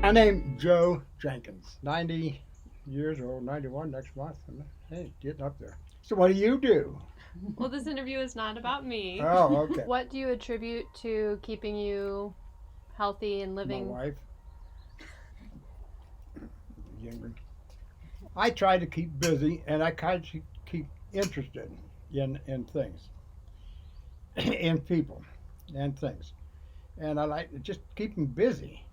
My name's Joe Jenkins, 90 years old, 91 next month. Hey, getting up there. So what do you do? Well, this interview is not about me. Oh, okay. What do you attribute to keeping you healthy and My living? wife, younger. I try to keep busy and I try to keep interested in things, in people and things. And I like to just keep them busy.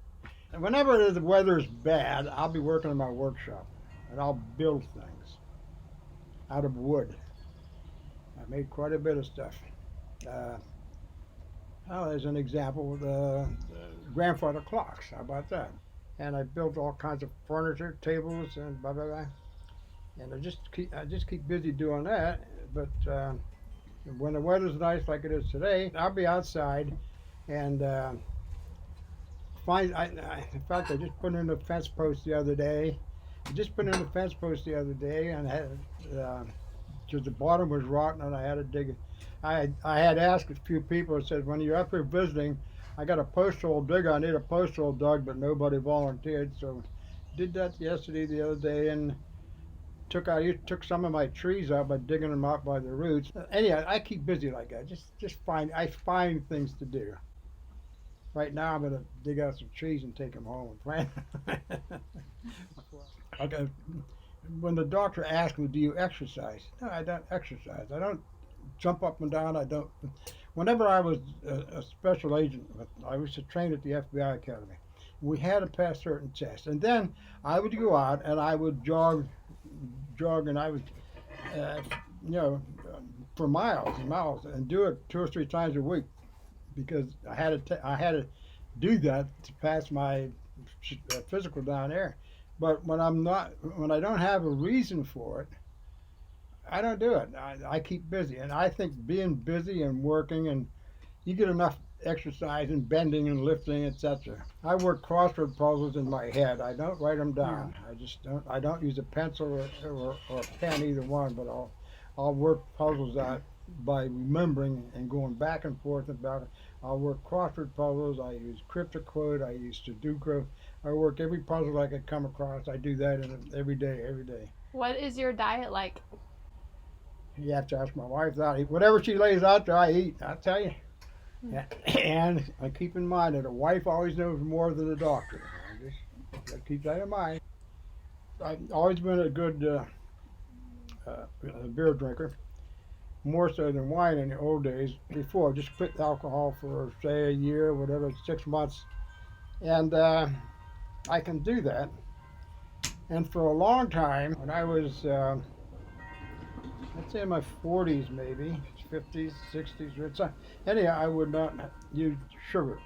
And whenever the weather is bad, I'll be working in my workshop and I'll build things out of wood. I made quite a bit of stuff. Uh, oh, as an example, the grandfather clocks. How about that? And I built all kinds of furniture, tables, and blah blah blah. And I just keep busy doing that. But when the weather's nice like it is today, I'll be outside and in fact, I just put in a fence post the other day. I just put in a fence post the other day and had because the bottom was rotten and I had to dig it. I had asked a few people. I said, when you're up here visiting, I got a post hole digger. I need a post hole dug, but nobody volunteered. So did that yesterday, the other day, and took some of my trees out by digging them out by the roots. Anyhow, I keep busy like that. I find things to do. Right now, I'm gonna dig out some trees and take them home and plant. Okay. When the doctor asked me, "Do you exercise?" No, I don't exercise. I don't jump up and down. I don't. Whenever I was a special agent, I was to train at the FBI Academy. We had to pass certain tests, and then I would go out and I would jog, and I would, uh, you know, for miles and miles, and do it 2 or 3 times a week because I had to do that to pass my physical down there. But when I don't have a reason for it, I don't do it. I keep busy, and I think being busy and working, and you get enough exercise and bending and lifting, etc. I work crossword puzzles in my head. I don't write them down. I just don't. I don't use a pencil or a pen, either one. But I'll work puzzles out by remembering and going back and forth about it. I'll work crossword puzzles. I use cryptoquote. I use Sudoku. I work every puzzle I could come across. I do that every day, every day. What is your diet like? You have to ask my wife that. Whatever she lays out there, I eat. I tell you. And I keep in mind that a wife always knows more than a doctor. I just gotta keep that in mind. I've always been a good beer drinker, more so than wine in the old days. Before, just quit alcohol for say a year, whatever, 6 months, and I can do that. And for a long time, when I was, let's say in my 40s, maybe 50s, 60s, anyhow, I would not use sugar.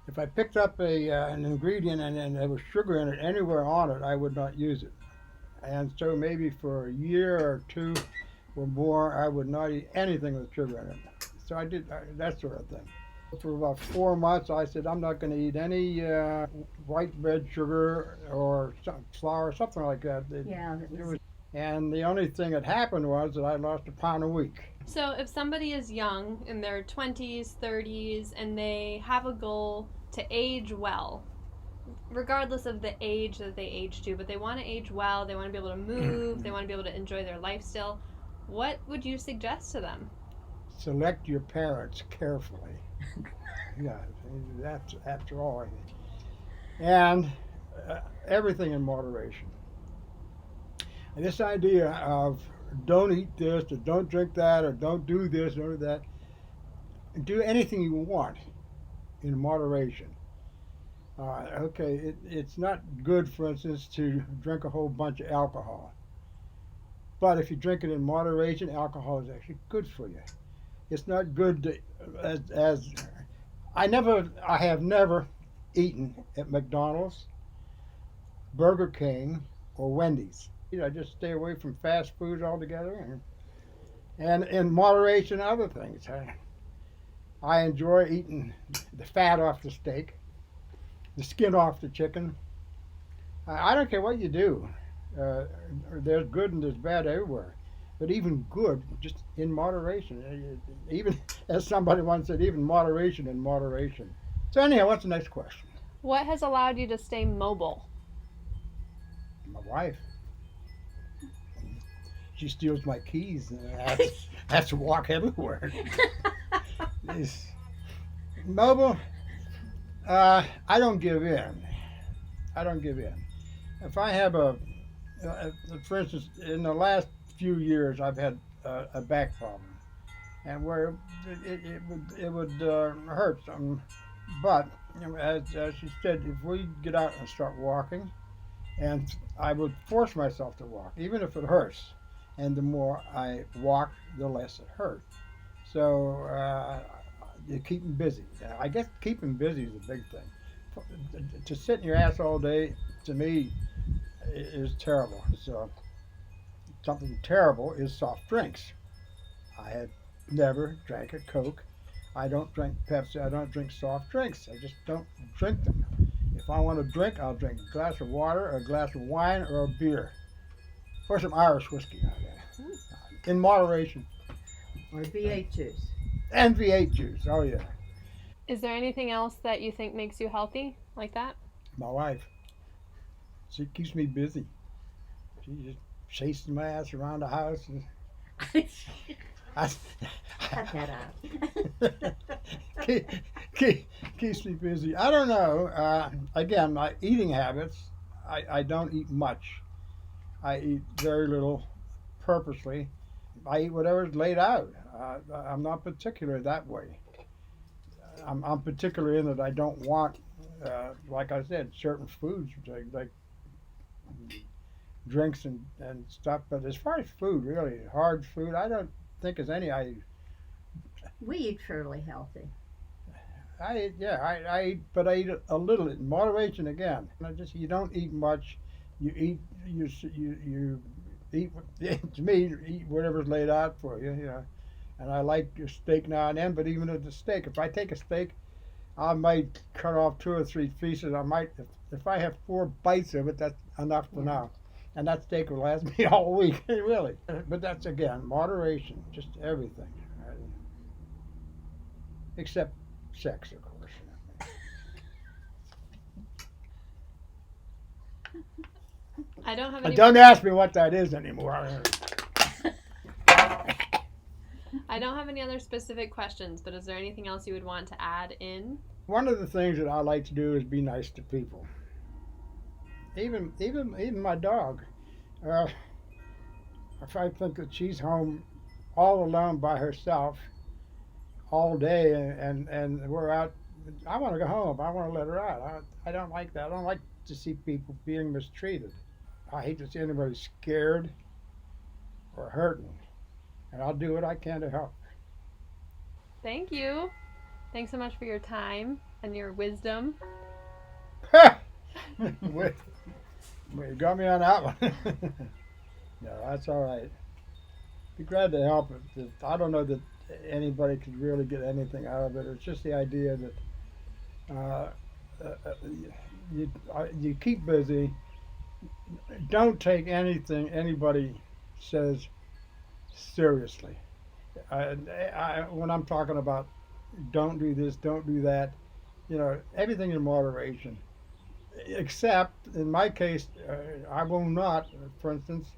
If I picked up an ingredient and there was sugar in it anywhere on it, I would not use it. And so maybe for a year or two or more, I would not eat anything with sugar in it. So I did that sort of thing. For about 4 months, I said I'm not going to eat any white red sugar or flour, something like that. And the only thing that happened was that I lost a pound a week. So, if somebody is young in their 20s, 30s, and they have a goal to age well, regardless of the age that they age to, but they want to age well, they want to be able to move, they want to be able to enjoy their life still, what would you suggest to them? Select your parents carefully. Yeah, that's after all. And everything in moderation. And this idea of don't eat this, or don't drink that, or don't do this, or that, do anything you want in moderation. It's not good, for instance, to drink a whole bunch of alcohol. But if you drink it in moderation, alcohol is actually good for you. It's not good to, as I have never eaten at McDonald's, Burger King, or Wendy's. I just stay away from fast foods altogether, and in moderation, other things. I enjoy eating the fat off the steak, the skin off the chicken. I don't care what you do. There's good and there's bad everywhere. But even good, just in moderation. Even, as somebody once said, even moderation in moderation. So anyhow, what's the next question? What has allowed you to stay mobile? My wife, she steals my keys, and I have to walk everywhere. It's, mobile, I don't give in. I don't give in. If I have for instance, in the last few years, I've had a back problem, and where it would hurt some. But as she said, if we get out and start walking, and I would force myself to walk, even if it hurts. And the more I walk, the less it hurt. So you keep them busy. I guess keeping busy is a big thing. To sit in your ass all day, to me, is terrible. So something terrible is soft drinks. I had never drank a Coke. I don't drink Pepsi. I don't drink soft drinks. I just don't drink them. If I want to drink, I'll drink a glass of water, a glass of wine, or a beer, or some Irish whiskey out there, in moderation. Or V8 juice. And V8 juice. Oh yeah, Is there anything else that you think makes you healthy like that? my wife. She keeps me busy. She just chases my ass around the house. And I, Cut that out. keep, keeps me busy. I don't know. Again, my eating habits. I don't eat much. I eat very little, purposely. I eat whatever's laid out. I'm not particular that way. I'm particular in that I don't want, like I said, certain foods like drinks and stuff. But as far as food, really hard food, I don't think there's any. We eat fairly healthy. I eat, yeah, I eat, but I eat a little in moderation again. I just you don't eat much. You eat you eat. To me, you eat whatever's laid out for you. You know, and I like your steak now and then. But even at the steak, if I take a steak, I might cut off 2 or 3 pieces. I might if I have 4 bites of it, that's enough for now. And that steak will last me all week, really. But that's again moderation, just everything, except sex, of course. I don't have any. Don't ask me what that is anymore. I don't have any other specific questions, but is there anything else you would want to add in? One of the things that I like to do is be nice to people. Even my dog. If I think that she's home all alone by herself all day and we're out, I want to go home. I want to let her out. I don't like that. I don't like to see people being mistreated. I hate to see anybody scared or hurting. And I'll do what I can to help. Thank you. Thanks so much for your time and your wisdom. Wait, you got me on that one. No, that's all right. Be glad to help it. I don't know that anybody could really get anything out of it. It's just the idea that you keep busy. Don't take anything anybody says seriously. When I'm talking about don't do this, don't do that, everything in moderation. Except in my case, I will not, for instance,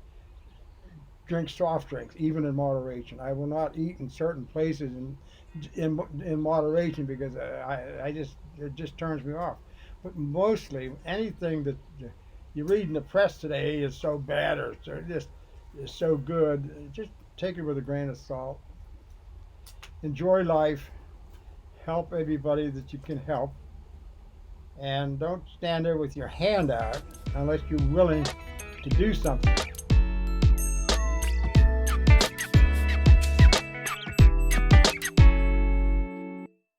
drink soft drinks, even in moderation. I will not eat in certain places in moderation because it just turns me off. But mostly anything that you read in the press today is so bad or just is so good. Just take it with a grain of salt. Enjoy life. Help everybody that you can help. And don't stand there with your hand out unless you're willing to do something.